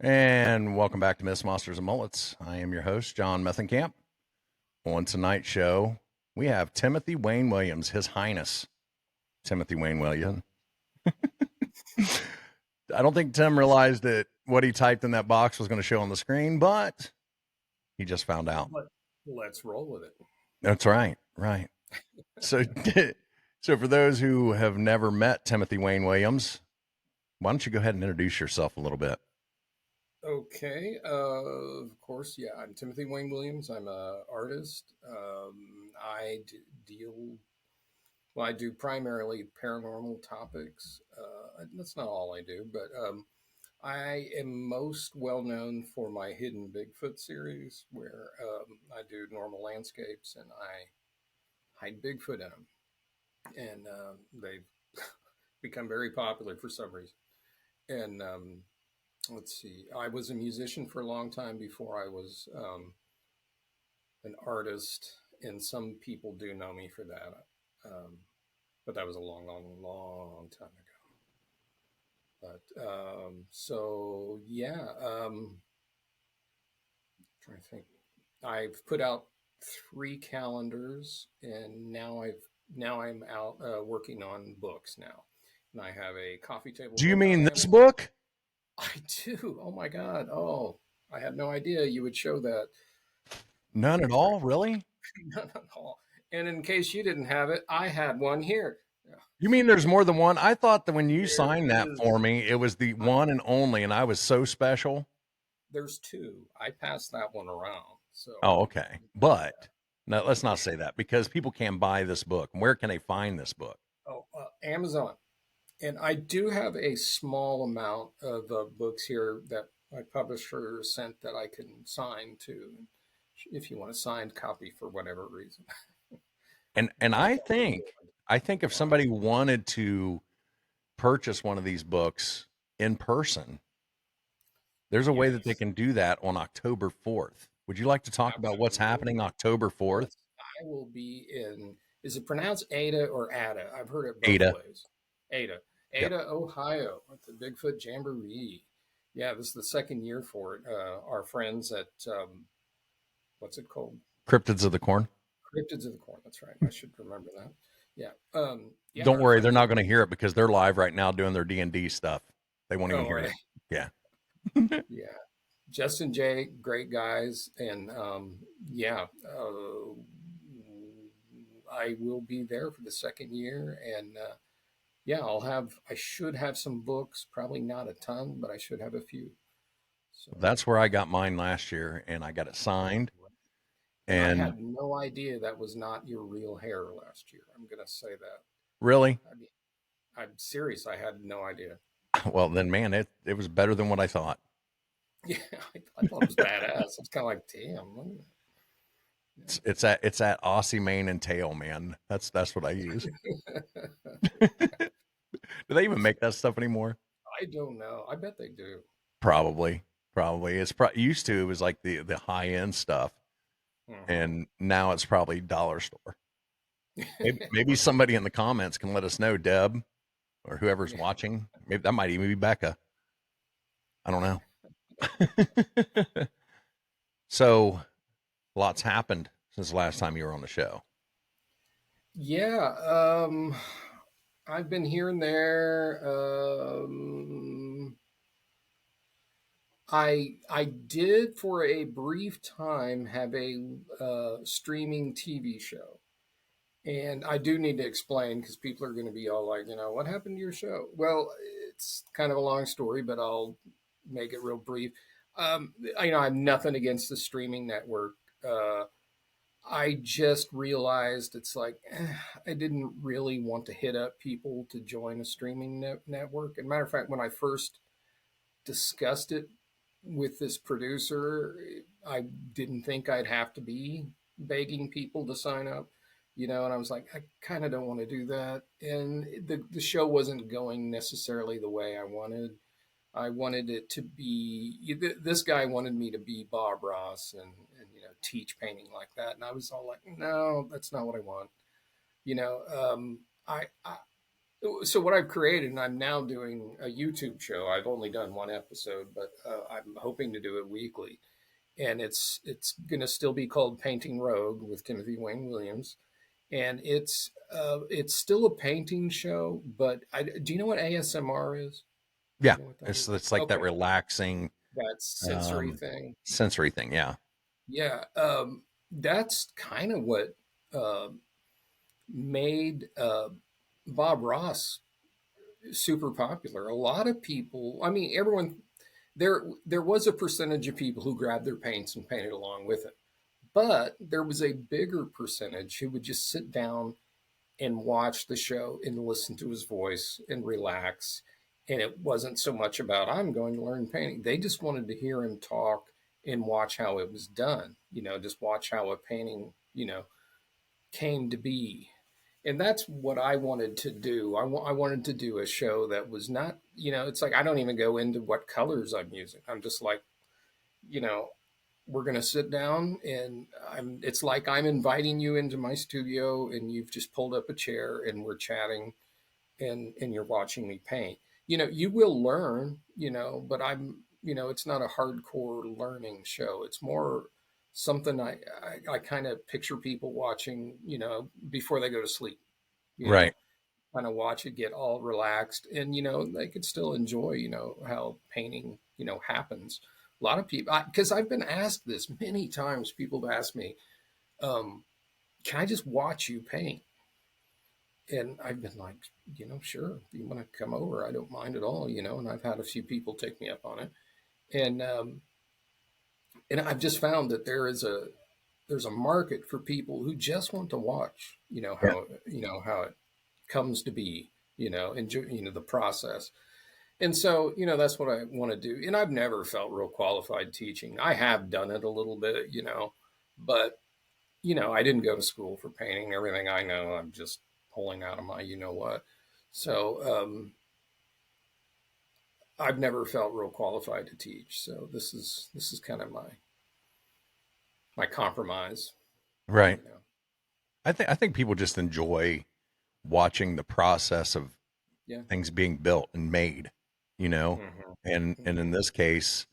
And welcome back to Miss Monsters and Mullets. I am your host, John Methenkamp. On tonight's show, we have Timothy Wayne Williams, His Highness Timothy Wayne Williams. I don't think Tim realized that what he typed in that box was going to show on the screen, but he just found out. Let's roll with it. That's right. Right. So, so for those who have never met Timothy Wayne Williams, why don't you go ahead and introduce yourself a little bit? Okay. Of course, yeah. I'm Timothy Wayne Williams. I'm a artist. Deal. Well, I do primarily paranormal topics. That's not all I do, but I am most well known for my Hidden Bigfoot series, where I do normal landscapes and I hide Bigfoot in them, and they've become very popular for some reason. And let's see, I was a musician for a long time before I was an artist, and some people do know me for that. But that was a long, long, long time ago. But so yeah, trying to think. I've put out 3 calendars, and now I'm out working on books now, and I have a coffee table Do you book mean on this Amazon. book? I do. Oh my God. Oh, I had no idea you would show that. None at all, really? None at all. And in case you didn't have it, I had one here. Yeah, You mean there's more than one? I thought that when you there signed that for is. me, it was the one and only, and I was so special. There's two. I passed that one around. So, Oh, okay. But no, let's not say that because people can buy this book. Where can they find this book? Amazon. And I do have a small amount of books here that my publisher sent that I can sign to, if you want a signed copy for whatever reason. And I I can't believe think I think if it. somebody wanted to purchase one of these books in person, there's a way that they Yes, can do that on October 4th. Would you like to talk about what's happening absolutely. October 4th? Yes, I will be in. Is it pronounced Ada or Ada? I've heard it both Ada. ways. Ada, Yep. Ada, Ohio, at the Bigfoot Jamboree. Yeah, this is the second year for it. Our friends at what's it called? Cryptids of the Corn. Cryptids of the Corn. That's right. I should remember that. Yeah. Yeah. Don't Our worry, they're friends. not going to hear it because they're live right now doing their D&D stuff. They won't even Oh, hear are it. they? Yeah. Yeah. Justin Jay, great guys, and yeah, I will be there for the second year, and yeah, I should have some books, probably not a ton, but I should have a few. So, That's where I got mine last year and I got it signed. and I And had no idea that was not your real hair last year. I'm gonna say that. really, I mean, I'm serious. I had no idea. well then man, it was better than what I thought. Yeah, I thought it was badass. It's kind of like, damn. Look at It's that Aussie mane and tail, man. That's what I use. that. Do they even make that stuff anymore? I don't know. I bet they do. Probably. Probably. Used to, it was like the high end stuff, Hmm. and now it's probably dollar store. Maybe Right. somebody in the comments can let us know, Deb, or whoever's Yeah. watching. Maybe that might even be Becca. I don't know. So, lots happened since the last time you were on the show. Yeah. I've been here and there. I did for a brief time have a streaming TV show, and I do need to explain because people are going to be all like, what happened to your show? Well, it's kind of a long story, but I'll make it real brief. I'm nothing against the streaming network. I just realized it's like I didn't really want to hit up people to join a streaming network. And matter of fact, when I first discussed it with this producer, I didn't think I'd have to be begging people to sign up, and I was like, I kind of don't want to do that. And the show wasn't going necessarily the way I wanted. I wanted it to be. This guy wanted me to be Bob Ross and teach painting like that, and I was all like, no, that's not what I want. You know, um, I So what I've created, and I'm now doing a YouTube show. I've only done one episode, but I'm hoping to do it weekly, and it's going to still be called Painting Rogue with Timothy Wayne Williams, and it's still a painting show. But do you know what ASMR is? Yeah, You know what that is? it's like that Okay, relaxing that sensory um, thing. sensory thing. Yeah, Yeah, that's kind of what uh, made Bob Ross super popular. A lot of people, I mean, everyone there was a percentage of people who grabbed their paints and painted along with it. But there was a bigger percentage who would just sit down and watch the show and listen to his voice and relax. And it wasn't so much about, I'm going to learn painting. They just wanted to hear him talk and watch how it was done, just watch how a painting, came to be. And that's what I wanted to do. I wanted to do a show that was not, it's like I don't even go into what colors I'm using. I'm just like, you know, we're going to sit down and it's like I'm inviting you into my studio and you've just pulled up a chair and we're chatting and you're watching me paint. You will learn, but it's not a hardcore learning show. It's more something I kind of picture people watching, before they go to sleep, you know, right, kind of watch it get all relaxed and, they could still enjoy, how painting, happens. A lot of people, because I've been asked this many times, people have asked me, um, can I just watch you paint? And I've been like, sure, if you want to come over, I don't mind at all, and I've had a few people take me up on it. And, and I've just found that there's a market for people who just want to watch, yeah, how it comes to be, enjoy, the process. And so, that's what I want to do. And I've never felt real qualified teaching. I have done it a little bit, but, I didn't go to school for painting. Everything I know, I'm just pulling out of my, what. So, I've never felt real qualified to teach. So this is kind of my compromise, right. you know. I think people just enjoy watching the process of Yeah. things being built and made, you know, Hmm. and Hmm. in this case,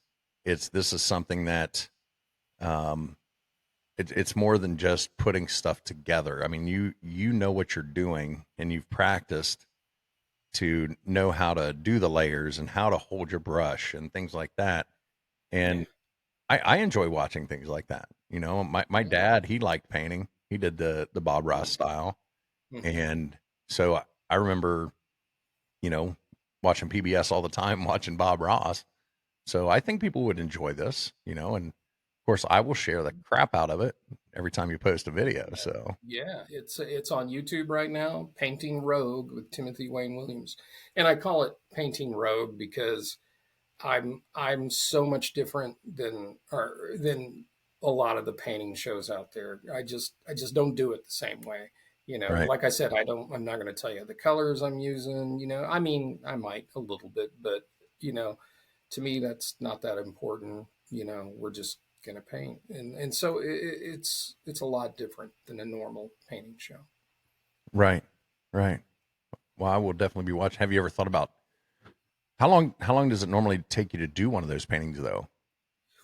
this is something that um, it's more than just putting stuff together. I mean, you know what you're doing, and you've practiced to know how to do the layers and how to hold your brush and things like that. Yeah. And I enjoy watching things like that. You know, my Yeah. dad, he liked painting. He did the Bob Ross style, Hmm. and so I remember, you know, watching PBS all the time, watching Bob Ross. So I think people would enjoy this, you know, and of course I will share the crap out of it every time you post a video. Yeah. So Yeah. It's on YouTube right now. Painting Rogue with Timothy Wayne Williams, and I call it Painting Rogue because I'm so much different than a lot of the painting shows out there. I just don't do it the same way. right, Like I said, I'm not going to tell you the colors I'm using. I mean, I might a little bit, but you know, to me that's not that important. We're just going to paint, and so it's a lot different than a normal painting show. right, right. Well, I will definitely be watching. Have you ever thought about how long does it normally take you to do one of those paintings though?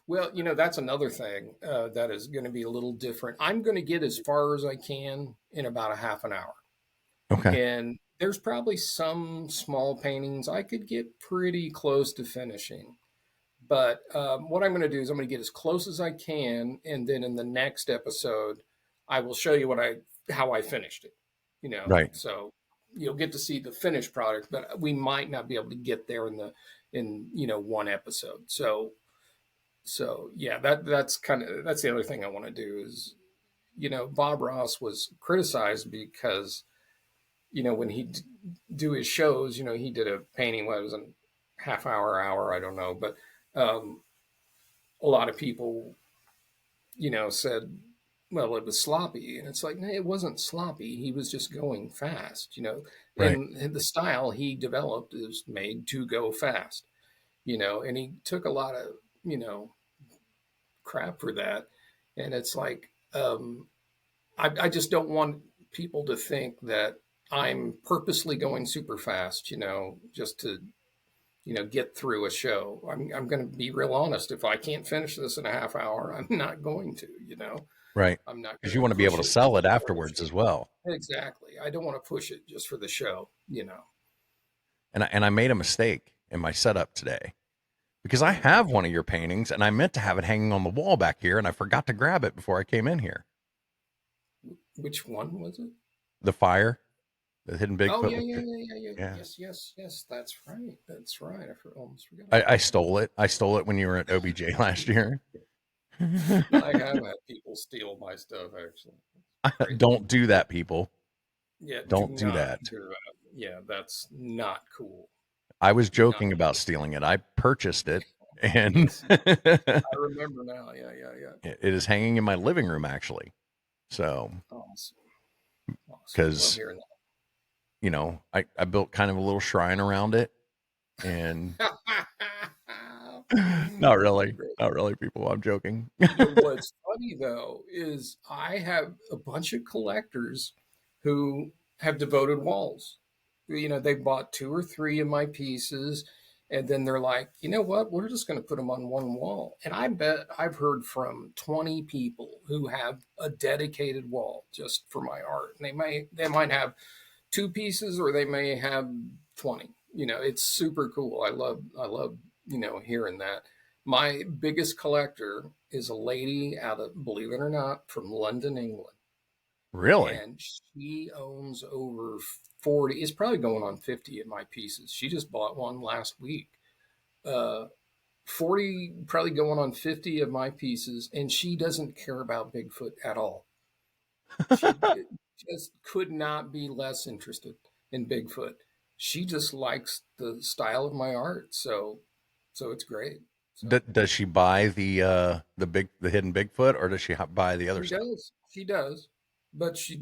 Well, that's another thing that is going to be a little different. I'm going to get as far as I can in about a half an hour. Okay. And there's probably some small paintings I could get pretty close to finishing. But what I'm going to do is I'm going to get as close as I can. And then in the next episode, I will show you how I finished it. Right. So you'll get to see the finished product, but we might not be able to get there in one episode. So yeah, that's the other thing I want to do is Bob Ross was criticized because when he do his shows, he did a painting. What, it was a half hour, I don't know, but um, a lot of people said, well, it was sloppy, and it's like, no, it wasn't sloppy. He was just going fast, Right. and the style he developed is made to go fast, and he took a lot of you know crap for that. And it's like, I just don't want people to think that. I'm purposely going super fast, just to, get through a show. I'm going to be real honest. If I can't finish this in a half hour, I'm not going to. Right. I'm not Because going you to want to be able push to it sell it just for the afterwards as show. well. Exactly. I don't want to push it just for the show. And I made a mistake in my setup today because I Mhm. have one of your paintings and I meant to have it hanging on the wall back here and I forgot to grab it before I came in here. Which one was it? The fire, the hidden Oh, Bigfoot yeah, with yeah, the, yeah, yeah, yeah. yeah. Yes, yes, yes. That's right. That's right. Almost forgot I about stole it. I stole it when you were at OBJ last year. that. I have had people steal my stuff, actually. It's crazy. Don't do that, people. Yeah, do Don't do not that. do that. Yeah, that's not cool. I was Not. joking about stealing it. I purchased it and Yes, it I remember now. Yeah, yeah, yeah. is hanging in my living room actually. So, Awesome, awesome. Love because, hearing I built kind of a little shrine around it and that. not That's really, great. not really, people. I'm joking. What's funny though is I have a bunch of collectors who have devoted walls. They bought two or three of my pieces, and then they're like, you know what? We're just going to put them on one wall. And I bet I've heard from 20 people who have a dedicated wall just for my art. And they might have two pieces, or they may have 20. It's super cool. I love hearing that. My biggest collector is a lady out of, believe it or not, from London, England, Really? and she owns over 40. It's probably going on 50 of my pieces. She just bought one last week. 40, probably going on 50 of my pieces, and she doesn't care about Bigfoot at all. She just could not be less interested in Bigfoot. She just likes the style of my art, so it's great. So Does she buy the hidden Bigfoot, or does she buy the other she stuff? does, she does, but she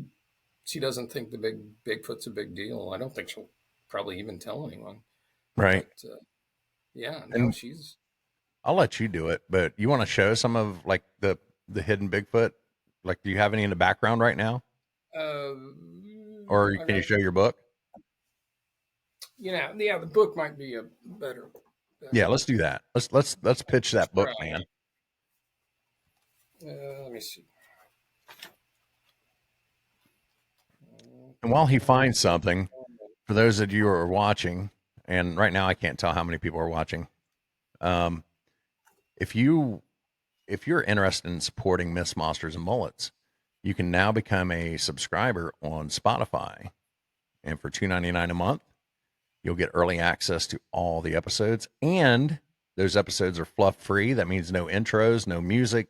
doesn't think the Bigfoot's a big deal. I don't think she'll probably even tell anyone. Right. But yeah, no, And she's. I'll let you do it, but you want to show some of like the hidden Bigfoot? Like, do you have any in the background right now, Uh, or I can you got show your book? yeah. The book might be a better Yeah, let's do that. Let's pitch that book, try. man. Let me see. And while he finds something, for those of you who are watching, and right now I can't tell how many people are watching. Um, if you if you're interested in supporting Myths, Monsters, and Mullets, you can now become a subscriber on Spotify, and for $2.99 a month, you'll get early access to all the episodes, and those episodes are fluff free. That means no intros, no music,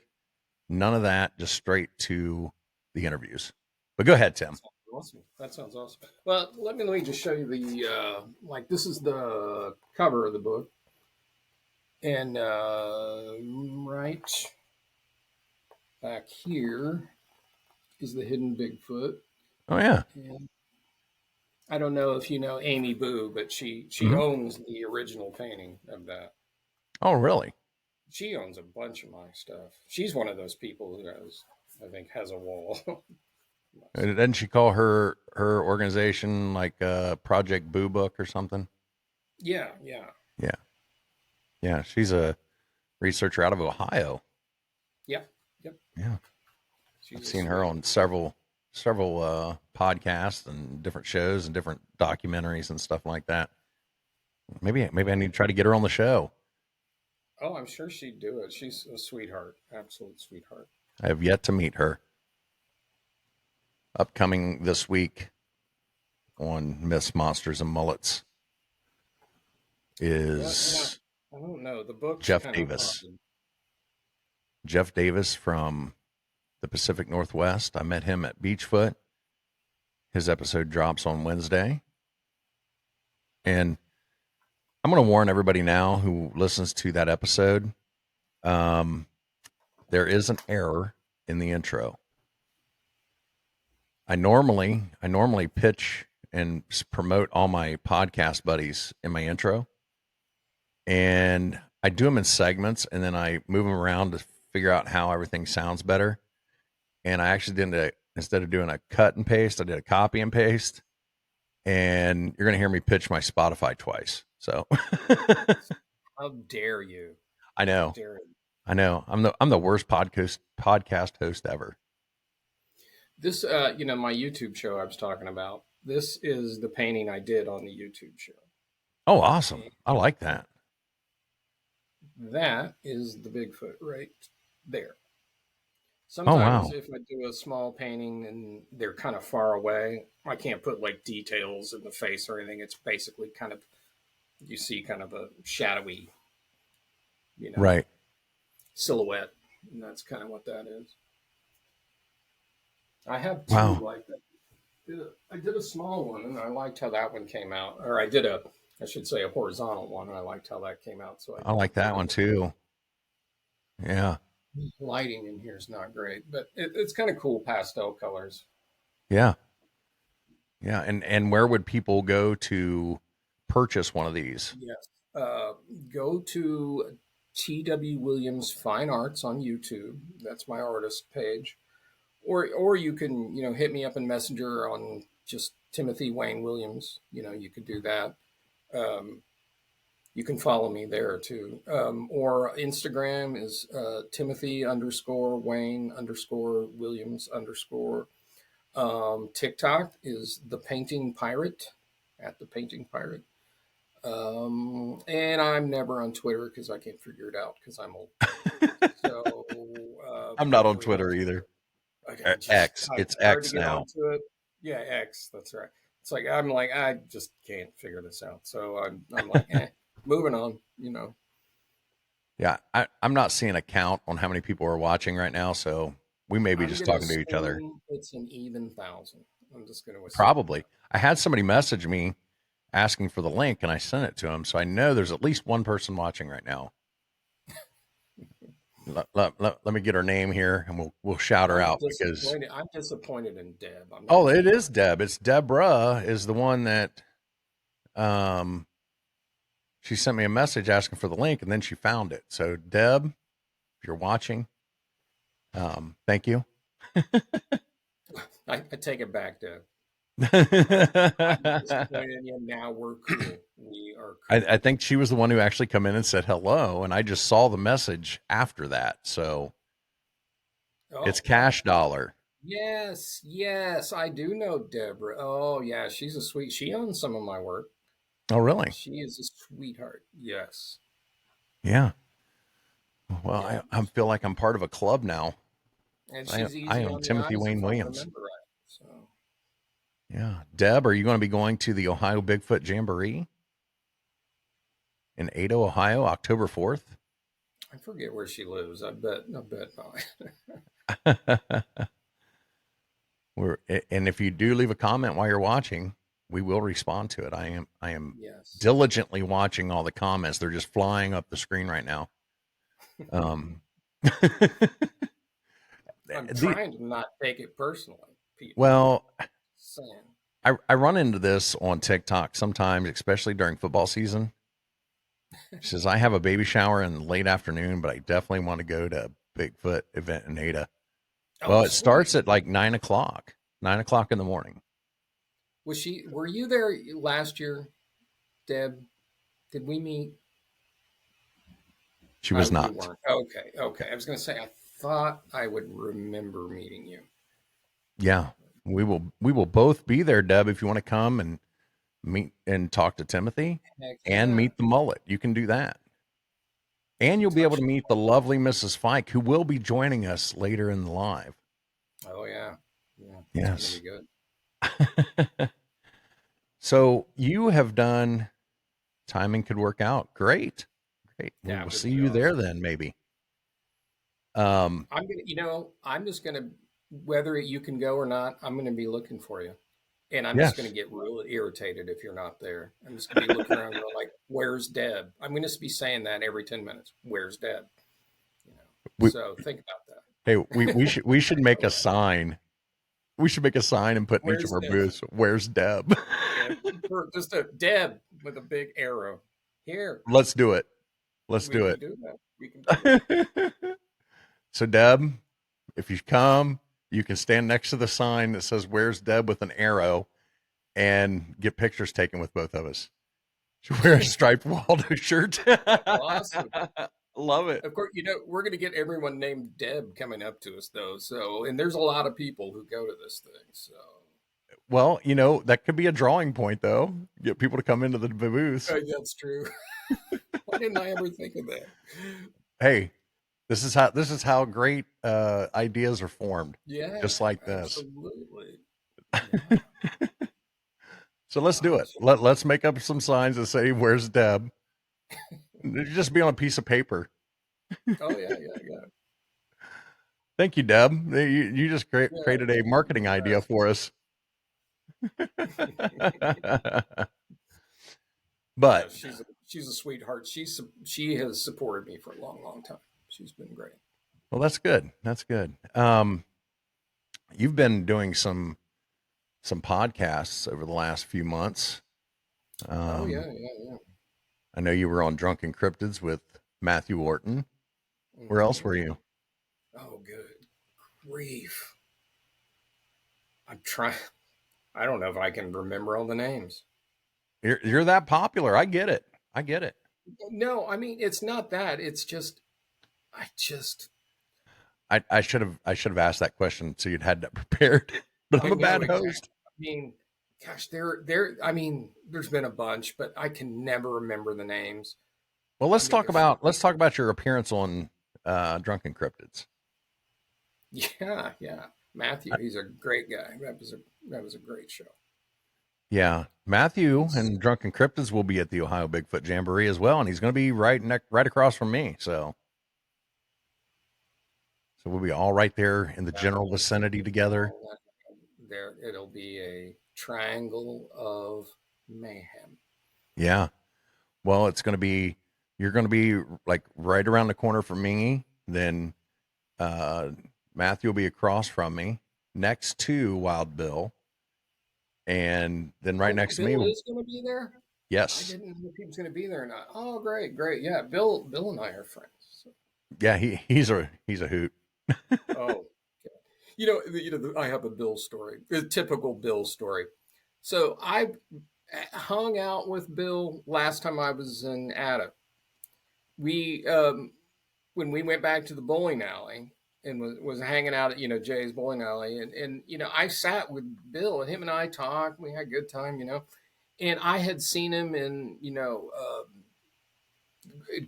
none of that, just straight to the interviews. But go ahead, Tim. Awesome. That sounds awesome. Well, let me just show you the like this is the cover of the book, and right back here is the hidden Bigfoot. Oh yeah. And I don't know if you know Amy Boo, but she Hmm. owns the original painting of that. Oh really? She owns a bunch of my stuff. She's one of those people who I think, has a wall. Doesn't she call her organization like Project Boo Book or something? Yeah, yeah, Yeah, yeah. She's a researcher out of Ohio. yeah, yep. Yeah, I've She's a seen her sweetheart. on several podcasts and different shows and different documentaries and stuff like that. Maybe I need to try to get her on the show. Oh, I'm sure she'd do it. She's a sweetheart, absolute sweetheart. I have yet to meet her. Upcoming this week on Myths, Monsters, and Mullets Yeah, is I don't know. The book's Jeff kind of Davis. odd. Jeff Davis from the Pacific Northwest. I met him at Beachfoot. His episode drops on Wednesday. And I'm going to warn everybody now who listens to that episode. Um, there is an error in the intro. I normally pitch and promote all my podcast buddies in my intro, and I do them in segments, and then I move them around to figure out how everything sounds better. And I actually did instead of doing a cut and paste, I did a copy and paste, and you're going to hear me pitch my Spotify twice. So How dare you? I How know, dare you? I'm the worst podcast host ever. This, my YouTube show I was talking about. This is the painting I did on the YouTube show. Oh, awesome! And I like that. that is the Bigfoot right there. Oh, Sometimes wow. if I do a small painting and they're kind of far away, I can't put like details in the face or anything. It's basically kind of, you see kind of a shadowy, you know, Right. silhouette. And that's kind of what that is. I have two Wow. like that. I did a small one and I liked how that one came out. Or I should say, a horizontal one, and I liked how that came out. So I I like that did one it. too. Yeah. Lighting in here is not great, but it's kind of cool pastel colors. Yeah. Yeah. And where would people go to purchase one of these? Yes. Uh, Go to T.W. Williams Fine Arts on YouTube. That's my artist page. Or you can, hit me up in Messenger on just Timothy Wayne Williams. You could do that. Um, you can follow me there too. Or Instagram is Timothy underscore Wayne underscore Williams underscore. TikTok is the Painting Pirate at the Painting Pirate. And I'm never on Twitter because I can't figure it out because I'm old. So I'm not on hopefully not Twitter either. Twitter. I just X. I It's tried to X get now. onto it. Yeah, X. That's right. It's like I'm like I just can't figure this out. So I'm like moving on. Yeah. I'm not seeing a count on how many people are watching right now. So we may be I'm just gonna talking to each other. assume it's an even thousand. I'm just gonna assume Probably. I had somebody message me asking for the link and I sent it to him. So I know there's at least one person watching right now. Let me get her name here and we'll shout her I'm out because disappointed. I'm disappointed in Deb. I'm not oh, gonna it lie. is Deb. It's Deborah is the one that um she sent me a message asking for the link and then she found it. So Deb, if you're watching, thank you. I take it back, Deb. I'm I, disappointed in you. Now we're cool. We are I cool. think she was the one who actually come in and said hello, and I just saw the message after that. So it's Oh, wow. Cash Dollar. Yes, yes, I do know Deborah. Oh, yeah, she's a sweet. She owns some of my work. Oh, really? She is a sweetheart. Yes. Yeah. Well, Yeah. I feel like I'm part of a club now. And I she's I easy own on the Timothy eyes Wayne if I Williams. remember right. So, Yeah. Deb, are you going to be going to the Ohio Bigfoot Jamboree in Ada, Ohio, October 4th? I forget where she lives. I bet not. And if you do leave a comment while you're watching, we will respond to it. I am Yes. diligently watching all the comments. They're just flying up the screen right now. Um, I'm the trying to not take it personally, people. well, Saying. I run into this on TikTok sometimes, especially during football season. She says I have a baby shower in the late afternoon, but I definitely want to go to a Bigfoot event in Ada. Oh, Well, it sweet. starts at like 9 o'clock, 9 o'clock in the morning. Were you there last year, Deb? Did we meet? She was You not. weren't. Okay, okay. I was going to say I thought I would remember meeting you. Yeah, we will both be there, Deb. If you want to come and meet and talk to Timothy Heck and yeah! meet the mullet, you can do that. And you'll be able Touch. to meet the lovely Mrs. Fike, who will be joining us later in the live. Oh yeah, yeah. It's going to be Yes. good. So you have done timing could work out. Great. Great. We will That would see be you there awesome. then, maybe. Um, I'm gonna, I'm just gonna, whether you can go or not, I'm gonna be looking for you, and I'm just gonna yes. get real irritated if you're not there. I'm just gonna be looking around, going like, "Where's Deb?" I'm gonna be saying that every 10 minutes. Where's Deb? You know. We So think about that. hey, we should make a sign. We should make a sign and put in each of Where's our Deb? booths, where's Deb? Yeah, just a Deb with a big arrow. Here, Let's do it. Let's we do can it. do that. We can do that. So Deb, if you come, you can stand next to the sign that says "Where's Deb" with an arrow, and get pictures taken with both of us. Should wear a striped Waldo shirt. Awesome. Love it. Of course, we're going to get everyone named Deb coming up to us, though. So, and there's a lot of people who go to this thing. So, Well, that could be a drawing point though. Get people to come into the booths. that's true. Why didn't I ever think of that? Hey, this is how great ideas are formed, Yeah, just like this. absolutely. Yeah. So let's do it. Awesome. Let's make up some signs that say "Where's Deb?" Just be on a piece of paper. Oh, yeah, yeah, yeah. Thank you, Deb. You just Yeah, created a you're marketing the idea best. for us. But Yeah, she's a sweetheart. She has supported me for a long, long time. She's been great. well, that's good. That's good. You've been doing some podcasts over the last few months. Oh Um, yeah, yeah, yeah. I know you were on Drunken Cryptids with Matthew Orton. Where else were Hmm. you? Oh, good grief! I'm trying. I don't know if I can remember all the names. You're that popular. I get it. I get it. No, I mean it's not that. It's just I just I should have asked that question so you'd had that prepared. But I I'm a know bad exactly. host. I mean, gosh, there. I mean, there's been a bunch, but I can never remember the names. Well, I mean, there's let's talk about your appearance on Drunken Cryptids. yeah, yeah. Matthew, he's a great guy. That was a great show. Yeah, Matthew He's and Drunken Cryptids will be at the Ohio Bigfoot Jamboree as well, and he's going to be right across from me. So we'll be all right there in the general vicinity together. oh, there. It'll be a triangle of mayhem. Yeah. Well, it's going to be you're going to be like right around the corner from me. Then uh, Matthew will be across from me, next to Wild Bill, and then right Oh, next to me. Bill is going to be there. I Yes. didn't know if he was going to be there or not. Oh, great, great. Yeah, Bill and I are friends. So, Yeah. He's a hoot. oh, okay. I have a Bill story, a typical Bill story. So I hung out with Bill last time I was in Ada. We when we went back to the bowling alley and was hanging out at Jay's bowling alley, and I sat with Bill and him and I talked. We had a good time, and I had seen him in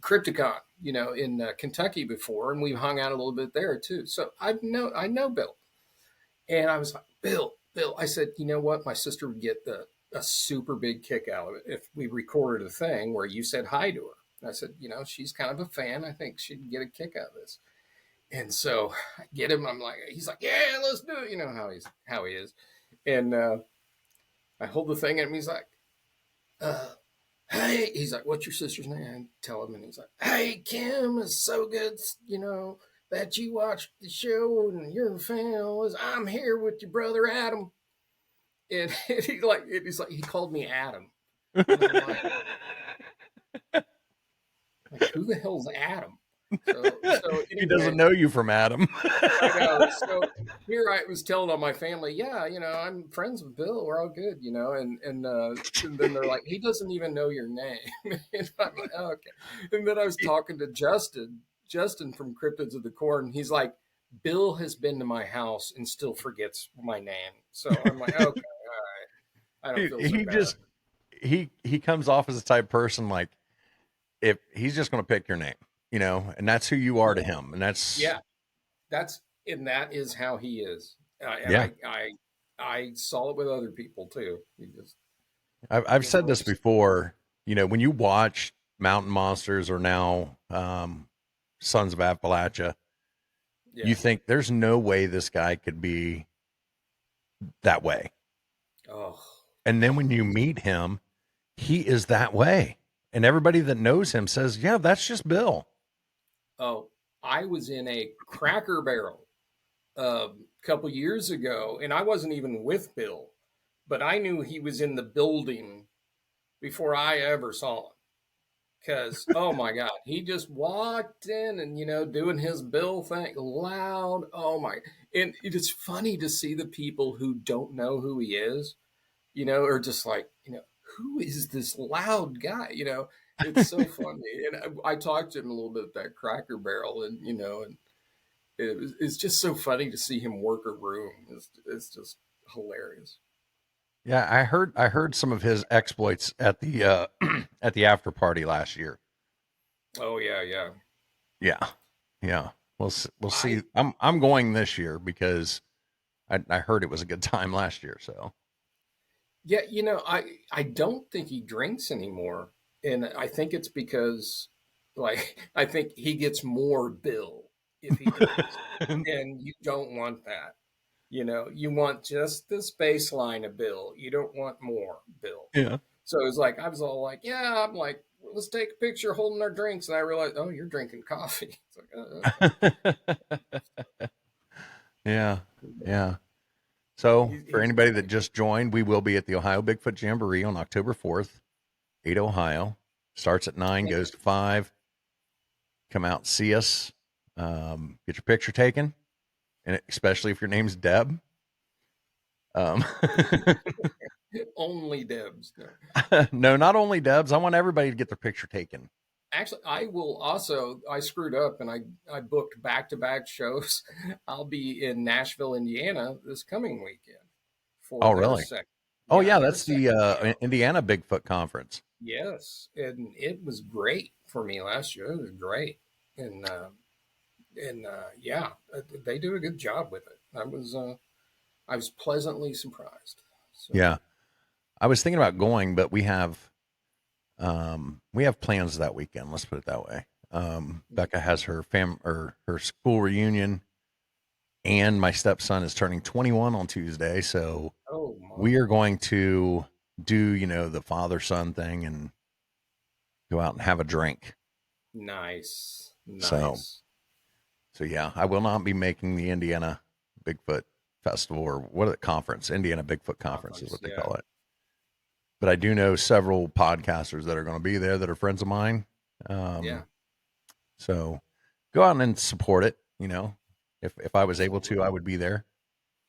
Crypticon, in Kentucky before, and we hung out a little bit there too. So I know Bill, and I was like, Bill. I said, you know what? My sister would get a super big kick out of it if we recorded a thing where you said hi to her. And I said, she's kind of a fan. I think she'd get a kick out of this. And so I get him. He's like, yeah, let's do it. You know how he is. And I hold the thing at him. He's like, uh, hey, he's like, what's your sister's name? I tell him, and he's like, hey, Kim, it's so good, that you watched the show and you're a fan. I'm here with your brother Adam, and he called me Adam, and I'm like who the hell's Adam? So He doesn't anyway, know you from Adam. I know. So here I was telling all my family, yeah, I'm friends with Bill. We're all good, and then they're like, he doesn't even know your name. And I'm like, oh, okay. And then I was talking to Justin from Cryptids of the Corn. He's like, Bill has been to my house and still forgets my name. So I'm like, okay, all right. I don't feel so he bad. just he comes off as a type of person like if he's just going to pick your name, and that's who you are to Yeah, him, and that's yeah. That is how he is, and yeah. I saw it with other people too. I've It said this works. before. When you watch Mountain Monsters or now Sons of Appalachia, you Yeah. think there's no way this guy could be that way, Oh, and then when you meet him, he is that way, and everybody that knows him says, "Yeah, that's just Bill." oh, I was in a Cracker Barrel a couple years ago, and I wasn't even with Bill, but I knew he was in the building before I ever saw him. Because, oh my God, he just walked in and, doing his Bill thing loud. Oh my. And it is funny to see the people who don't know who he is or just like, who is this loud guy? It's so funny. And I talked to him a little bit at that Cracker Barrel, and and it's just so funny to see him work a room. It's just hilarious. Yeah, I heard some of his exploits at the at the after party last year. Oh yeah, yeah. Yeah, yeah. We'll see. I I'm going this year because I heard it was a good time last year. So Yeah, I don't think he drinks anymore, and I think it's because, like, I think he gets more bill if he drinks, and you don't want that. You want just this baseline of bill. You don't want more bill. yeah, So it's like I was all like, "Yeah," I'm like, "Let's take a picture holding our drinks," and I realized, "Oh, you're drinking coffee." It's like, okay. yeah, yeah. So for He's anybody that funny. just joined, we will be at the Ohio Bigfoot Jamboree on October 4th, 8 Ohio. Starts at 9, goes to 5. Come out and see us. Get your picture taken, and especially if your name's Deb. Um, Only Debs. No. no, not only Debs. I want everybody to get their picture taken. Actually, I will also. I screwed up and I booked back to back shows. I'll be in Nashville, Indiana this coming weekend for Oh, their really? second. Oh, Yeah, yeah, their that's the second show. Indiana Bigfoot Conference. Yes, and it was great for me last year. It was great, and yeah, they do a good job with it. I was pleasantly surprised. So Yeah, I was thinking about going, but we have plans that weekend. Let's put it that way. Becca has her or her school reunion, and my stepson is turning 21 on Tuesday, so oh my, we are going to do the father son thing and go out and have a drink. nice, So nice. yeah, I will not be making the Indiana Bigfoot Festival, or what is it, conference? Indiana Bigfoot Conference is Conference, what they yeah, call it. But I do know several podcasters that are going to be there that are friends of mine. yeah, Um, so go out and support it. If I was able to, I absolutely. would be there.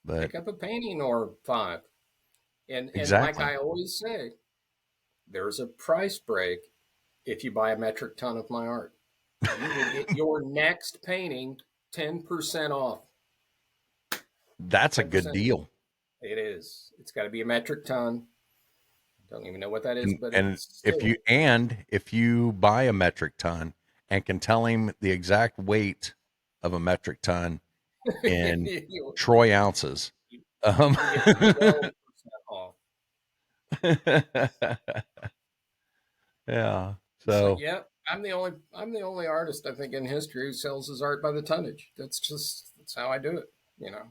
But Pick up a painting or five. And like exactly, I always say, there's a price break if you buy a metric ton of my art. You will get your next painting 10% off. that's a good 10%. deal. It is. It's got to be a metric ton. Don't even know what that is, And but and it's if still. you buy a metric ton and can tell him the exact weight of a metric ton in you, troy ounces, you, um, you can get 12% off. yeah. It's like, So yeah, I'm the only artist I think in history who sells his art by the tonnage. That's how I do it. You know,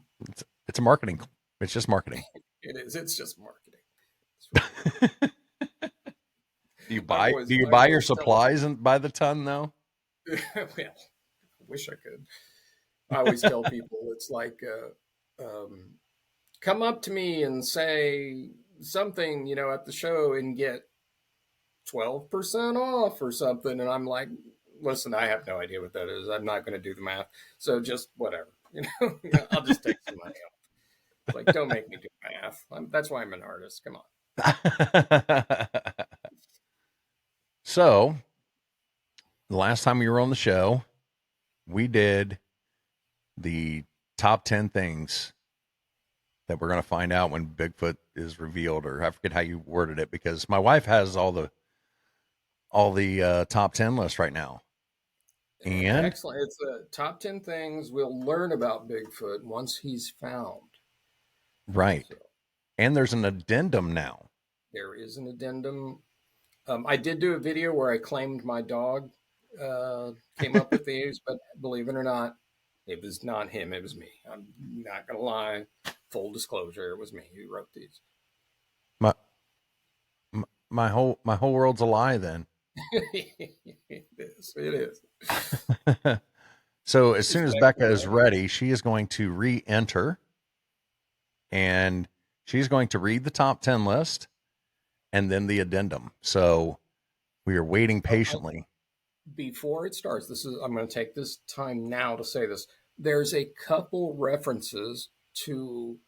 it's a marketing. It's just marketing. it is. It's just marketing. That's right. Do you I've buy always do you I've buy your always tell supplies and by the ton though? well, I wish I could. I always tell people it's like come up to me and say something, at the show and get 12% off or something, and I'm like, listen, I have no idea what that is. I'm not going to do the math, so just whatever. I'll just take some money off. It's like, don't make me do math. That's why I'm an artist. Come on. So the last time we were on the show, we did the top 10 things that we're going to find out when Bigfoot is revealed, or I forget how you worded it, because my wife has all the top 10 lists right now. And Excellent. It's the top 10 things we'll learn about Bigfoot once he's found. right. So And there's an addendum now. there is an addendum. I did do a video where I claimed my dog came up with these, but believe it or not, it was not him. It was me. I'm not going to lie. Full disclosure, it was me who wrote these. My my whole world's a lie then. It is. It is. So as Is soon as Becky Becca is there? ready, she is going to re-enter, and she's going to read the top 10 list and then the addendum. So we are waiting Oh, patiently. before it starts, I'm going to take this time now to say this. There's a couple references to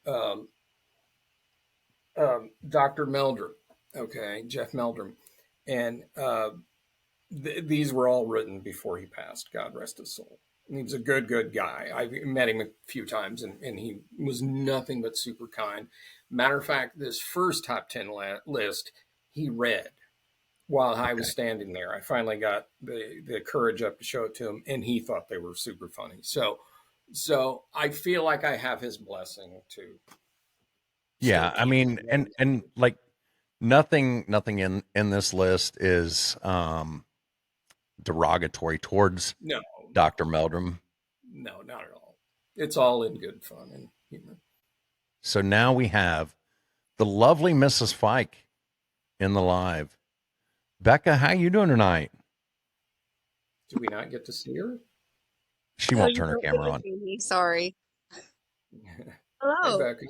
um, Dr. Meldrum, okay, Jeff Meldrum, and these were all written before he passed. God rest his soul. And he was a good guy. I met him a few times, and he was nothing but super kind. Matter of fact, this first top 10 list he read while I was Okay. standing there. I finally got the courage up to show it to him, and he thought they were super funny. So I feel like I have his blessing to still Yeah, I keep mean, doing and it. like nothing in this list is derogatory towards No, Dr. Meldrum. no, not at all. It's all in good fun and humor. So now we have the lovely Mrs. Fike in the live. Becca, how you doing tonight? Do we not get to see her? She Oh, won't you turn her don't get camera to on. see me. Sorry. Hey, Hello. Becky.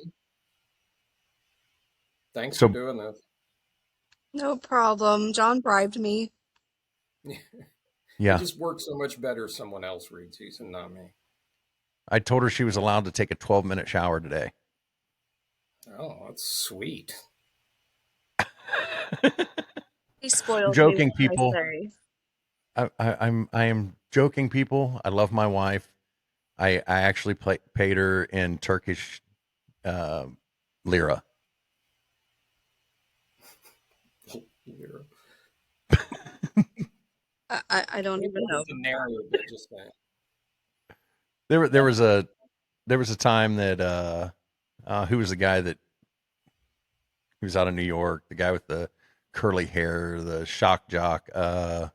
Thanks for So doing this. No problem. John bribed me. It yeah, just works so much better if someone else reads these and not me. I told her she was allowed to take a 12-minute shower today. Oh, that's sweet. He spoils me, Joking, what can I people. say? I am joking, people. I love my wife. I actually paid her in Turkish uh, lira. You're I don't even able know. to narrow, but just that. There there That was a there was a time that who was the guy that he was out of New York, the guy with the curly hair, the shock jock,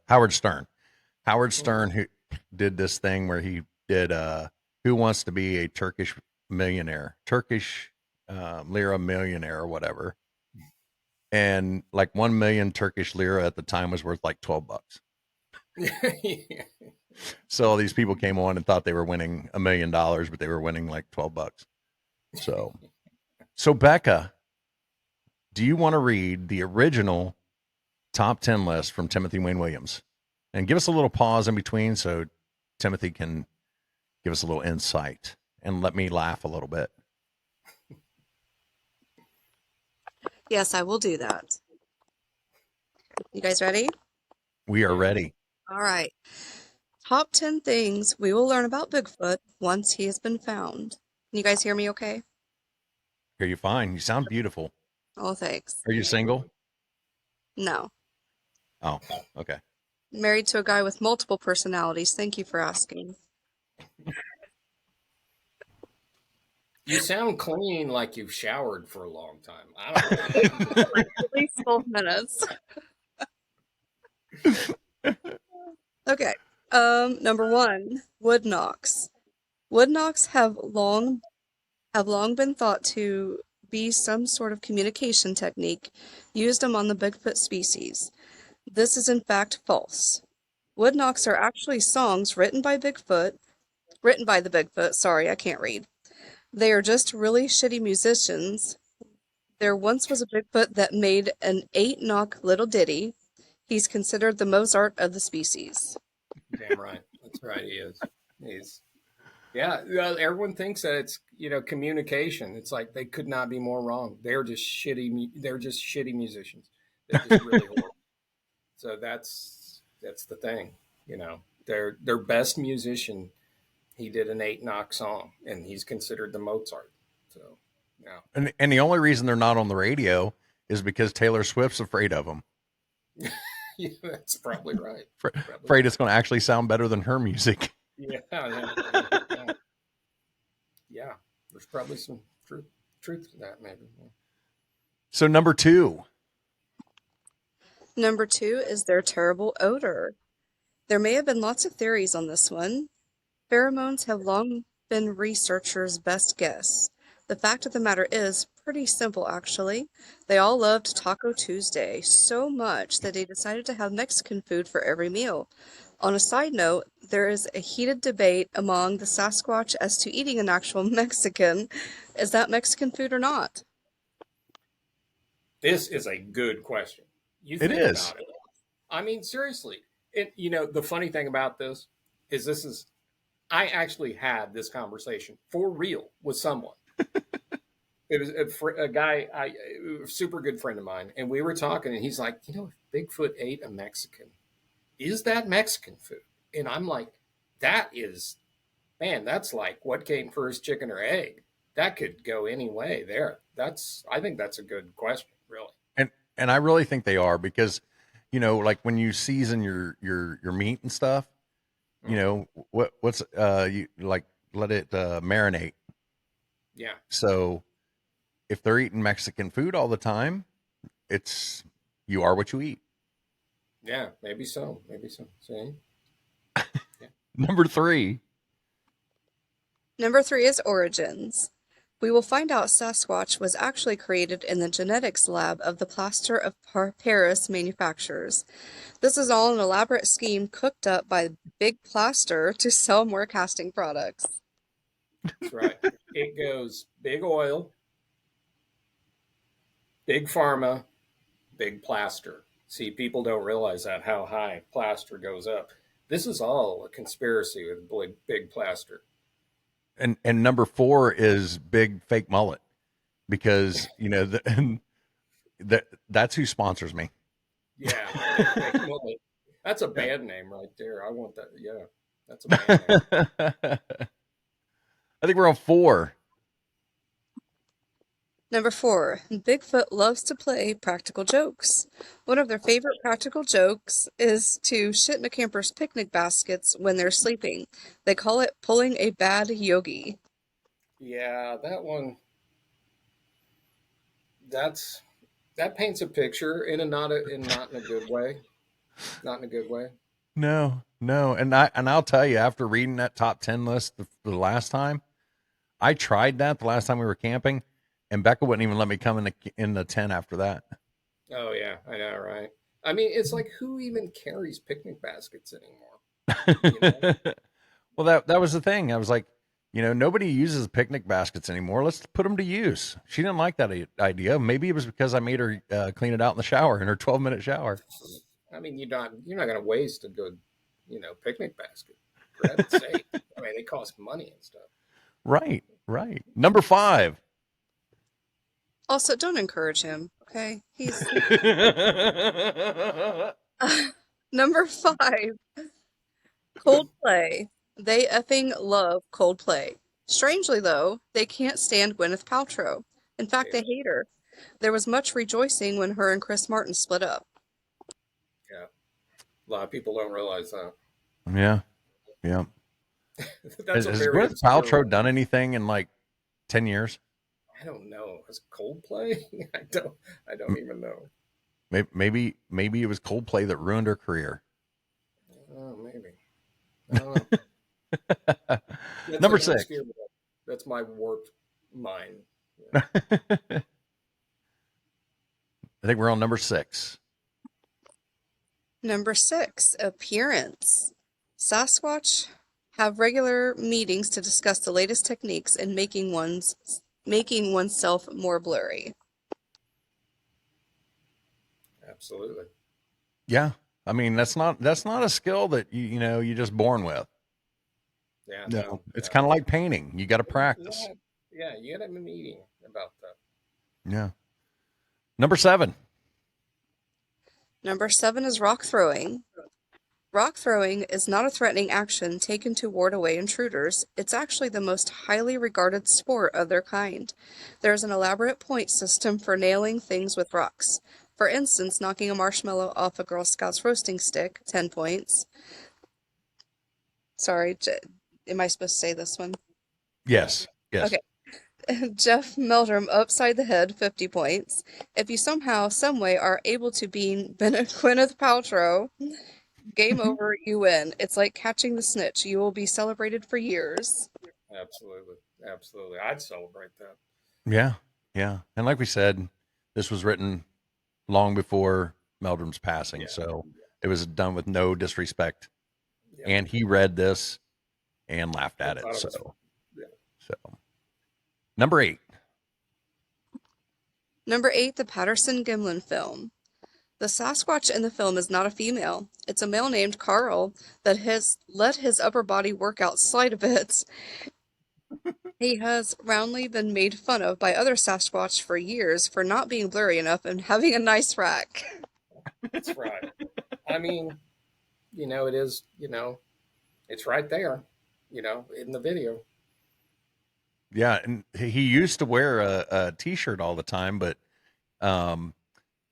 Howard Stern. Howard mhm. Stern who did this thing where he did Who Wants to Be a Turkish Millionaire, Turkish lira millionaire or whatever. And like 1 million Turkish lira at the time was worth like $12. So all these people came on and thought they were winning $1 million, but they were winning like $12. So so Becca, do you want to read the original top 10 list from Timothy Wayne Williams? And give us a little pause in between so Timothy can give us a little insight and let me laugh a little bit. Yes, I will do that. You guys ready? We are Yes. ready. All right. Top 10 things we will learn about Bigfoot once he has been found. Can you guys hear me okay? Are you fine? You sound beautiful. Oh, thanks. Are you single? No. Oh, okay. Married to a guy with multiple personalities. Thank you for asking. You sound clean like you've showered for a long time. I don't know. At least 12 minutes. Okay. Number one, wood knocks. Wood knocks have long been thought to be some sort of communication technique used among the Bigfoot species. This is in fact false. Wood knocks are actually songs written by the Bigfoot. Sorry, I can't read. They are just really shitty musicians. There once was a Bigfoot that made an 8-knock little ditty. He's considered the Mozart of the species. Damn right. That's right. He is. He's yeah. Well, everyone thinks that it's communication. It's like they could not be more wrong. They're just shitty. They're just shitty musicians. They're just really horrible. So that's the thing. Their best musician. He did an 8-knock song, and he's considered the Mozart. So yeah. And the only reason they're not on the radio is because Taylor Swift's afraid of them. Yeah, that's probably right. Probably Afraid right. it's going to actually sound better than her music. Yeah, yeah. Yeah. There's probably some truth to that, maybe. Yeah. So number 2. Number two is their terrible odor. There may have been lots of theories on this one. Pheromones have long been researchers' best guess. The fact of the matter is pretty simple, actually. They all loved Taco Tuesday so much that they decided to have Mexican food for every meal. On a side note, there is a heated debate among the Sasquatch as to eating an actual Mexican. Is that Mexican food or not? This is a good question. You It think is. about it. I mean, seriously. The funny thing about this is I actually had this conversation for real with someone it was a guy, a super good friend of mine, and we were talking, and he's like, if Bigfoot ate a Mexican, is that Mexican food? And I'm like, that is, man, that's like what came first, chicken or egg? That could go any way there. I think that's a good question, really. And I really think they are because, like when you season your meat and stuff, Mm-hmm. what's you like let it marinate. Yeah, So if they're eating Mexican food all the time, it's you are what you eat. yeah, maybe so, maybe so. See, yeah, Number 3. Number 3 is origins. We will find out Sasquatch was actually created in the genetics lab of the plaster of Paris manufacturers. This is all an elaborate scheme cooked up by Big Plaster to sell more casting products. that's right. It goes big oil, big pharma, big plaster. See, people don't realize that how high plaster goes up. This is all a conspiracy with big plaster. And number 4 is big fake mullet because that's who sponsors me. Yeah, big fake mullet. That's a band name right there. I want that. Yeah, that's a band name. I think we're on 4. Number 4, Bigfoot loves to play practical jokes. One of their favorite practical jokes is to shit in a camper's picnic baskets when they're sleeping. They call it pulling a bad yogi. Yeah, that one. That's that paints a picture in a not in a good way. Not in a good way. No, no, and I'll tell you, after reading that top 10 list the last time, I tried that the last time we were camping, and Becca wouldn't even let me come in the tent after that. Oh yeah, I know, right? I mean, it's like who even carries picnic baskets anymore? You know? Well, that was the thing. I was like, nobody uses picnic baskets anymore. Let's put them to use. She didn't like that idea. Maybe it was because I made her clean it out in the shower in her 12-minute shower. I mean, you're not going to waste a good, picnic basket. For heaven's sake. I mean, they cost money and stuff. Right, right. Number 5. Also, don't encourage him, okay? He's number 5, Coldplay. They effing love Coldplay. Strangely, though, they can't stand Gwyneth Paltrow. In fact, they Yeah, hate her. There was much rejoicing when her and Chris Martin split up. yeah. A lot of people don't realize that. Yeah, yeah. That's Has, a has very Gwyneth obscure Paltrow one. done anything in like 10 years? I don't know. Is Coldplay? I don't even know. Maybe it was Coldplay that ruined her career. Oh, maybe. I don't know. That's Number an 6. obscure one. That's my warped mind. Yeah. I think we're on number 6. Number 6, appearance. Sasquatch have regular meetings to discuss the latest techniques in making oneself more blurry. Absolutely. Yeah. I mean, that's not a skill that you're just born with. Yeah, No. no, It's no. kind of like painting. You got to You practice. gotta, yeah, you got to have a meeting about that. Yeah. Number 7. Number 7 is rock throwing. Rock throwing is not a threatening action taken to ward away intruders. It's actually the most highly regarded sport of their kind. There is an elaborate point system for nailing things with rocks. For instance, knocking a marshmallow off a Girl Scout's roasting stick, 10 points. Sorry, am I supposed to say this one? Yeah. Yes. Yes. Okay. Jeff Meldrum upside the head, 50 points. If you somehow, someway are able to beat Gwyneth Paltrow, game over, you win. It's like catching the snitch. You will be celebrated for years. Absolutely. Absolutely. I'd celebrate that. Yeah. Yeah. And like we said, this was written long before Meldrum's passing, Yeah. so it was done with no disrespect. Yeah. And he read this and laughed I at it. thought it was, So, yeah. so number 8. Number 8, the Patterson Gimlin film. The Sasquatch in the film is not a female. It's a male named Carl that has let his upper body work out slight a bit He has roundly been made fun of by other Sasquatch for years for not being blurry enough and having a nice rack. That's right. I mean, it is, it's right there, in the video. Yeah, and he used to wear a t-shirt all the time, but um,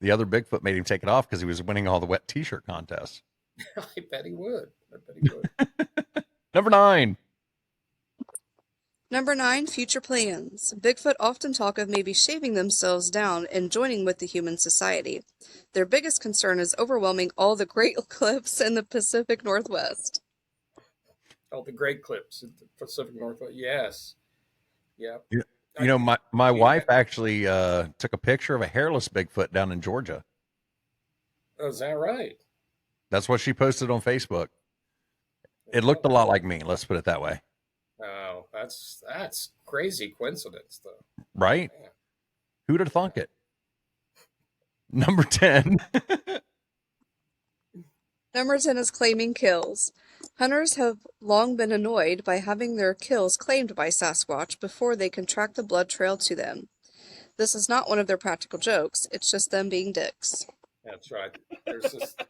the other Bigfoot made him take it off because he was winning all the wet t-shirt contests. I bet he would. I bet he would. Number 9. Number 9, future plans. Bigfoot often talk of maybe shaving themselves down and joining with the human society. Their biggest concern is overwhelming all the great cliffs in the Pacific Northwest. Oh, the great clips in the Pacific Northwest. Yes. Yep. You I, my we wife had, actually took a picture of a hairless Bigfoot down in Georgia. oh, is that right? That's what she posted on Facebook. It looked a Well, lot like me. Let's put it that way. oh, that's crazy coincidence, though. Right? Man. Who'd have thunk it? Number 10. Number 10 is claiming kills. Hunters have long been annoyed by having their kills claimed by Sasquatch before they can track the blood trail to them. This is not one of their practical jokes, it's just them being dicks. That's right. There's just,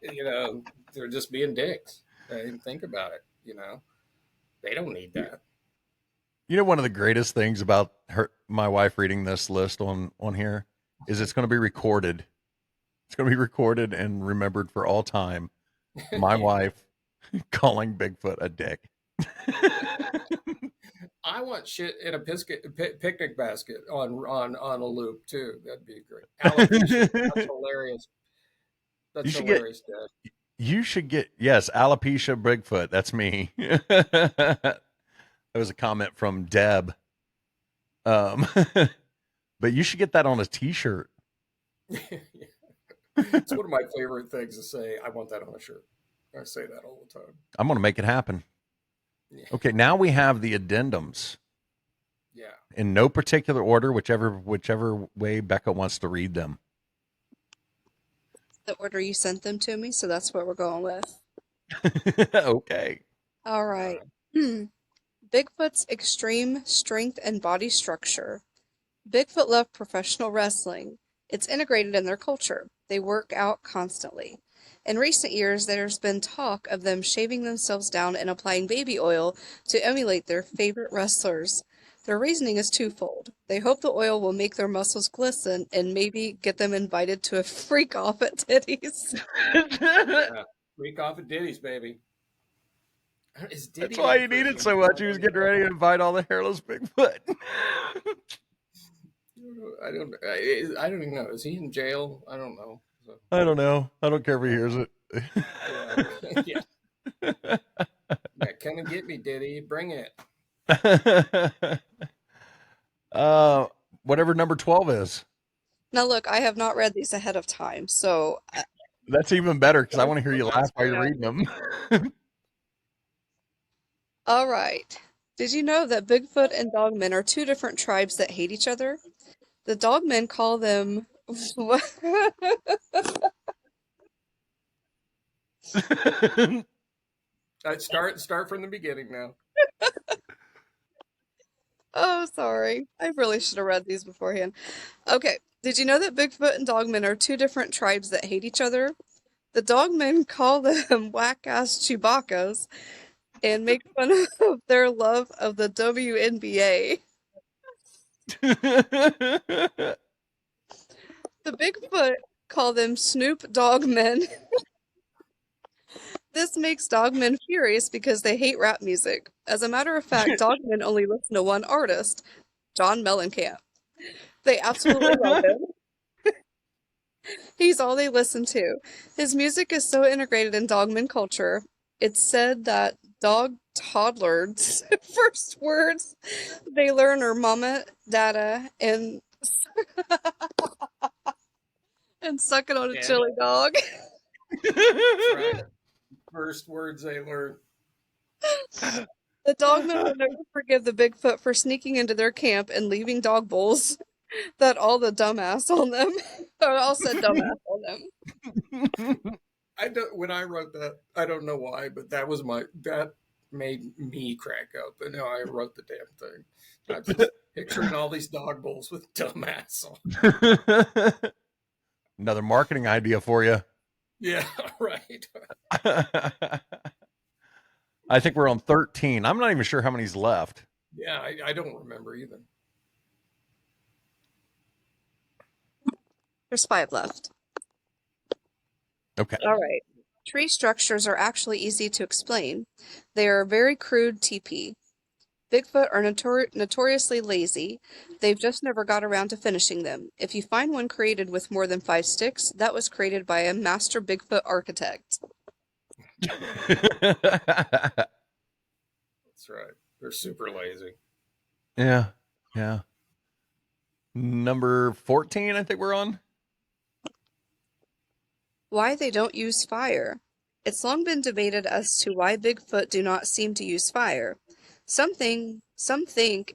they're just being dicks. They didn't think about it. They don't need that. One of the greatest things about my wife reading this list on here is it's going to be recorded. It's going to be recorded and remembered for all time. My Yeah. wife calling Bigfoot a dick. I want shit in a picnic basket on a loop too. That'd be great. Alopecia. That's hilarious. You That's should get hilarious, Dad. you should get yes, alopecia Bigfoot. That's me. That was a comment from Deb. Um but you should get that on a t-shirt. It's one of my favorite things to say. I want that on a shirt. I say that all the time. I'm going to make it happen. Yeah. Okay, now we have the addendums Yeah. in no particular order, whichever way Becca wants to read them. The order you sent them to me, so that's what we're going with. Okay. All All right. right. Bigfoot's extreme strength and body structure. Bigfoot love professional wrestling. It's integrated in their culture. They work out constantly. In recent years, there's been talk of them shaving themselves down and applying baby oil to emulate their favorite wrestlers. Their reasoning is twofold. They hope the oil will make their muscles glisten and maybe get them invited to a freak off at Titties. Yeah. Week off at Diddy's, baby. Is That's Diddy why that he needed person? so much. He was getting ready to invite all the hairless Bigfoot. I don't even know. Is he in jail? I don't know. So, I don't know. I don't care if he hears yeah. Yeah. Yeah. Come and get me, Diddy. Bring it. it. Whatever number 12 is. Now, look, I have not read these ahead of time, so That's even better because I want to hear you laugh That's while you're great. reading them. all right. Did you know that Bigfoot and Dogmen are two different tribes that hate each other? The Dogmen call them. Start from the beginning now. Oh, sorry. I really should have read these beforehand. Okay. Did you know that Bigfoot and Dogmen are two different tribes that hate each other? The Dogmen call them whack-ass Chewbaccas and make fun of their love of the WNBA. The Bigfoot call them Snoop Dogmen. This makes Dogmen furious because they hate rap music. As a matter of fact, Dogmen only listen to one artist, John Mellencamp. They absolutely love him. He's all they listen to. His music is so integrated in Dogman culture. It's said that dog toddlers' first words they learn are mama, dada, and sucking on a Yeah. chili dog. That's right. First words they learn. The Dogmen will never forgive the Bigfoot for sneaking into their camp and leaving dog bowls that all the dumbass on them. Or all said dumbass on them. I don't. When I wrote that, I don't know why, but that was that. made me crack up. But no, I wrote the damn thing. I just picturing all these dog bowls with dumbass on. Another marketing idea for you. Yeah, right. I think we're on 13. I'm not even sure how many's left. Yeah, I don't remember either. There's 5 left. Okay. All right. Tree structures are actually easy to explain. They are very crude TP. Bigfoot are notoriously lazy. They've just never got around to finishing them. If you find one created with more than 5 sticks, that was created by a master Bigfoot architect. That's right. They're super lazy. Yeah. Yeah. Number 14, I think we're on. Why they don't use fire. It's long been debated as to why Bigfoot do not seem to use fire. Some think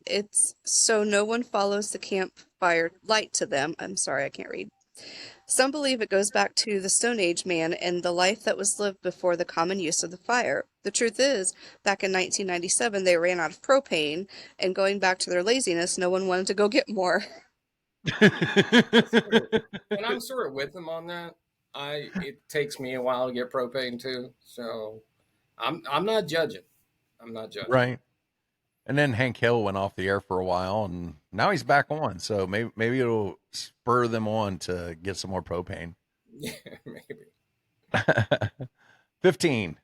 it's so no one follows the campfire light to them. I'm sorry, I can't read. Some believe it goes back to the Stone Age man and the life that was lived before the common use of the fire. The truth is, back in 1997, they ran out of propane, and going back to their laziness, no one wanted to go get more. And I'm sort of with them on that. It takes me a while to get propane too, so I'm not judging. I'm not judging. Right. And then Hank Hill went off the air for a while, and now he's back on. So maybe it'll spur them on to get some more propane. Yeah, maybe. 15.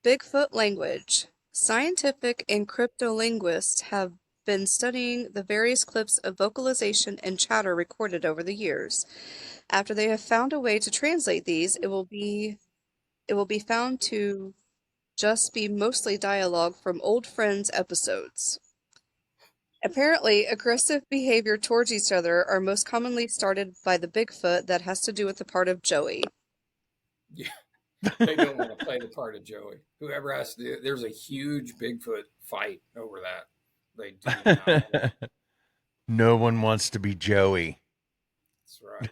Bigfoot language. Scientific and cryptolinguists have been studying the various clips of vocalization and chatter recorded over the years. After they have found a way to translate these, it will be found to just be mostly dialogue from old friends episodes. Apparently, aggressive behavior towards each other are most commonly started by the Bigfoot that has to do with the part of Joey. Yeah, they don't want to play the part of Joey. Whoever has to do it, there's a huge Bigfoot fight over that. They do not. No one wants to be Joey. That's right.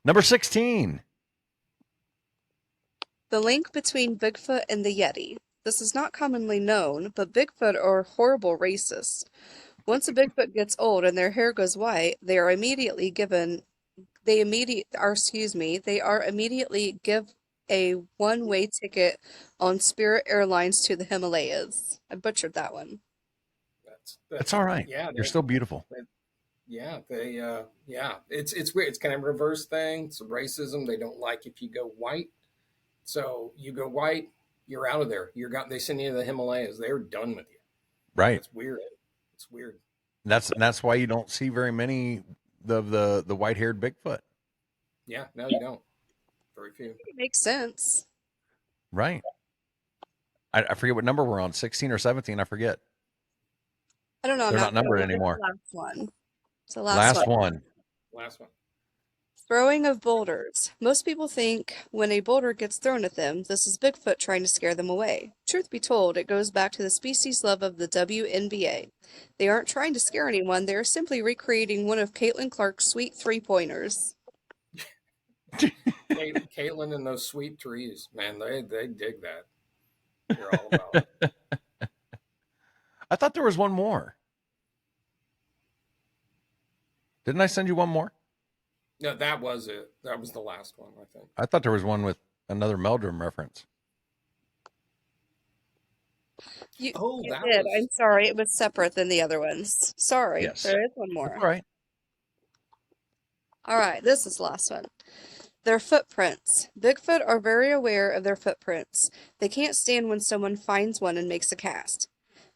Number 16. The link between Bigfoot and the Yeti. This is not commonly known, but Bigfoot are horrible racists. Once a Bigfoot gets old and their hair goes white, they are immediately give a one-way ticket on Spirit Airlines to the Himalayas. I butchered that one. That's all right. Yeah, You're still beautiful. It's weird. It's kind of a reverse thing. It's racism. They don't like if you go white. So you go white, you're out of there. They send you to the Himalayas. They're done with you. Right. It's weird. It's weird. That's why you don't see very many of the white-haired Bigfoot. Yeah, no, you don't. Very few. It makes sense. Right. I forget what number we're on, 16 or 17, I forget. I don't know. They're not numbered anymore. The last one. It's the Last one. Last one. Throwing of boulders. Most people think when a boulder gets thrown at them, this is Bigfoot trying to scare them away. Truth be told, it goes back to the species love of the WNBA. They aren't trying to scare anyone, they are simply recreating one of Caitlin Clark's sweet three-pointers. Caitlin and those sweet trees, man, they dig that. They're all about it. I thought there was one more. Didn't I send you one more? No, that was it. That was the last one, I think. I thought there was one with another Meldrum reference. You that did. was... I'm sorry. It was separate than the other ones. Sorry. Yes. There is one more. That's all right. All right. This is the last one. Their footprints. Bigfoot are very aware of their footprints. They can't stand when someone finds one and makes a cast.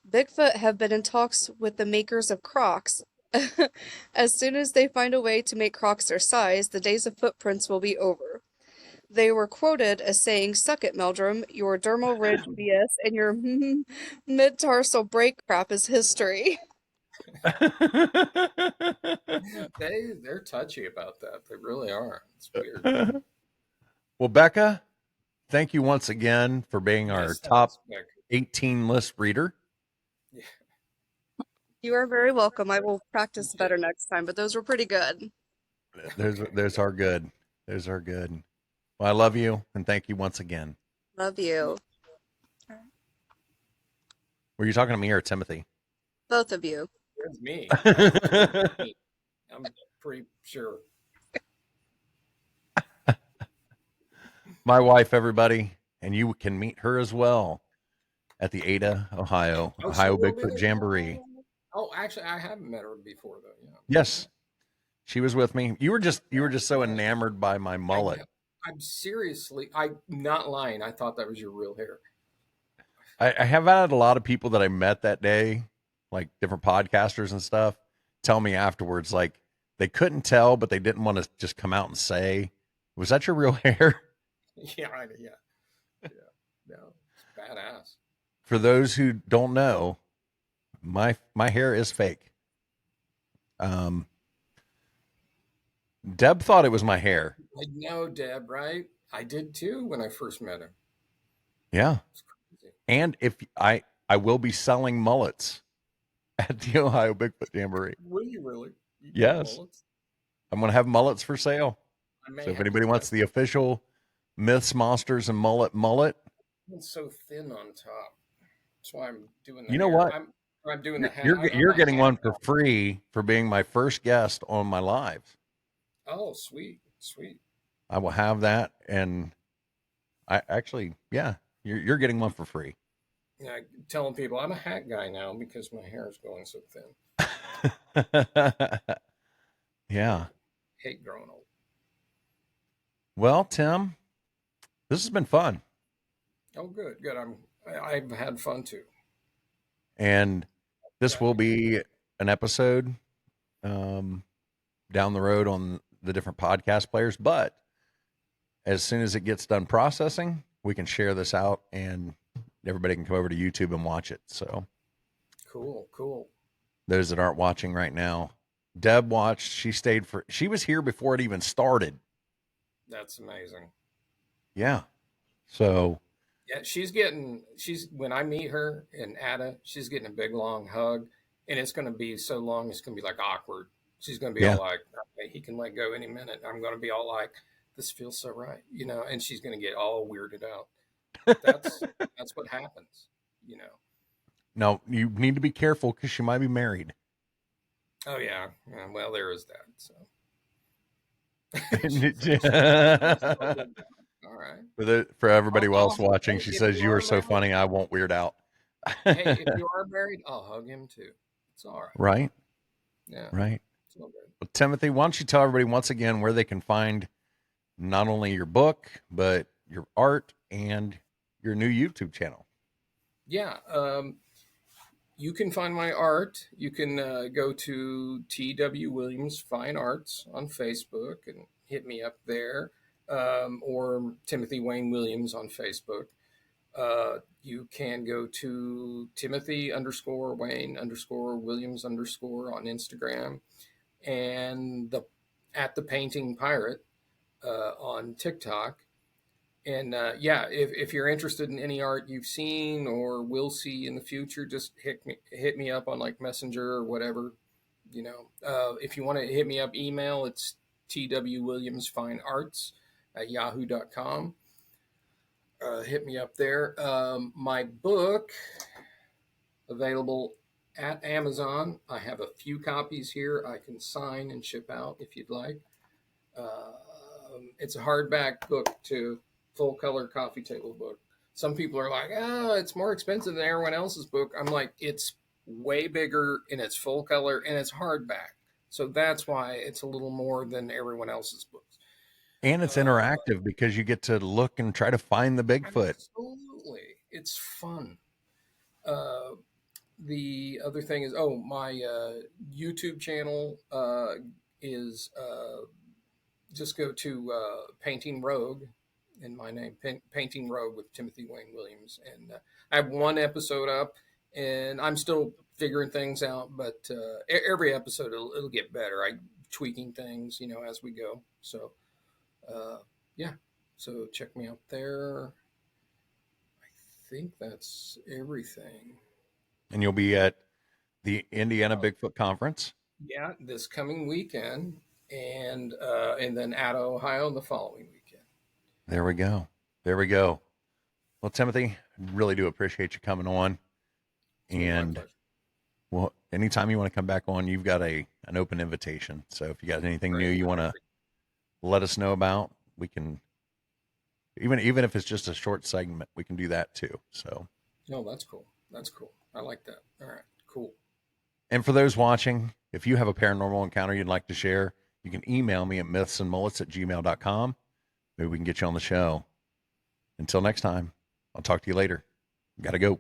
Bigfoot have been in talks with the makers of Crocs. As soon as they find a way to make Crocs their size, the days of footprints will be over. They were quoted as saying, "Suck it, Meldrum. Your dermal ridge BS and your mid-tarsal break crap is history." They're touchy about that. They really are. It's weird. Well, Becca, thank you once again for being our top 18 list reader. Yeah. You are very welcome. I will practice better next time, but those were pretty good. There's our good. There's our good. Well, I love you and thank you once again. Love you. Were you talking to me or Timothy? Both of you. It's me. Absolutely me. I'm pretty sure. My wife, everybody, and you can meet her as well at the Ada, Oh, she Ohio will be Bigfoot there. Jamboree. Oh, actually, I haven't met her before though. Yeah. Yes, she was with me. You were just so enamored by my I mullet. know. I'm not lying. I thought that was your real hair. I have had a lot of people that I met that day, like different podcasters and stuff, tell me afterwards, like they couldn't tell, but they didn't want to just come out and say, "Was that your real hair?" Yeah, yeah, yeah. No, it's badass. For those who don't know, my hair is fake. Um, Deb thought it was my hair. I know, Deb, right? I did too when I first met her. Yeah, It's crazy. and if I will be selling mullets at the Ohio Bigfoot Jamboree. Will you really? You got Yes, mullets? I'm going to have mullets for sale. I So may if have to anybody wants test. the official Myths, Monsters, and mullet, It's so thin on top. That's why I'm doing the you know hair. what? I'm doing the You're hat. you're, I'm you're a getting hat one guy. for free for being my first guest on my lives. Oh, sweet, sweet. I will have that, and I actually, yeah, you're getting one for free. Yeah, telling people I'm a hat guy now because my hair is going so thin. Yeah. Hate, hate growing old. Well, Tim, this has been fun, Oh, good, good. I've had fun too. and this Glad will to be. be an episode um, down the road on the different podcast players. But as soon as it gets done processing, we can share this out, and everybody can come over to YouTube and watch it. So Cool, cool. those that aren't watching right now, Deb watched. She stayed for. She was here before it even started. That's amazing. Yeah. So Yeah, she's when I meet her in Ada, she's getting a big long hug, and it's going to be so long, it's going to be like awkward. She's going to be yeah. all like, okay, he can let go any minute. I'm going to be all like, this feels so right, and she's going to get all weirded out. But that's what happens, you know. No, you need to be careful because she might be married. Oh yeah, yeah, well there is that. So for all right. for everybody else watching, Hey, she if says you you are are so married, funny. I won't weird out. hey, if you are married, I'll hug him too. It's all right. Right. Yeah, Right. it's all good. Well, Timothy, why don't you tell everybody once again where they can find not only your book but your art and your new YouTube channel? Yeah, you can find my art. You can go to T.W. Williams Fine Arts on Facebook and hit me up there, or Timothy Wayne Williams on Facebook. You can go to Timothy underscore Wayne underscore Williams underscore on Instagram, and the Painting Pirate on TikTok. And yeah, if you're interested in any art you've seen or will see in the future, just hit me up on like Messenger or whatever. If you want to hit me up, email, it's twwilliamsfinearts at yahoo.com. Hit me up there. My book available at Amazon. I have a few copies here I can sign and ship out if you'd like. It's a hardback book too, full color coffee table book. Some people are like, "Oh, it's more expensive than everyone else's book." I'm like, it's way bigger and it's full color and it's hardback, so that's why it's a little more than everyone else's books. And it's Uh, interactive because you get to look and try to find the Bigfoot. Absolutely, it's fun. Uh, the other thing is, my YouTube channel is just go to Painting Rogue in my name, Painting Rogue with Timothy Wayne Williams. And I have one episode up, and I'm still figuring things out, but every episode it'll get better. I tweaking things, as we go. So, yeah. So check me out there. I think that's everything. And you'll be at the Indiana Bigfoot Conference. Yeah, this coming weekend, and then at Ohio the following weekend. There we go. There we go. Well, Timothy, really do appreciate you coming on. It's been my And pleasure. well, anytime you want to come back on, you've got an open invitation. So if you got anything new Great. you want to let us know about, we can, even if it's just a short segment, we can do that too. So, No, that's cool. That's cool. I like that. All right. Cool. and for those watching, if you have a paranormal encounter you'd like to share, you can email me at mythsandmullets@gmail.com. Maybe we can get you on the show. Until next time, I'll talk to you later. Gotta go.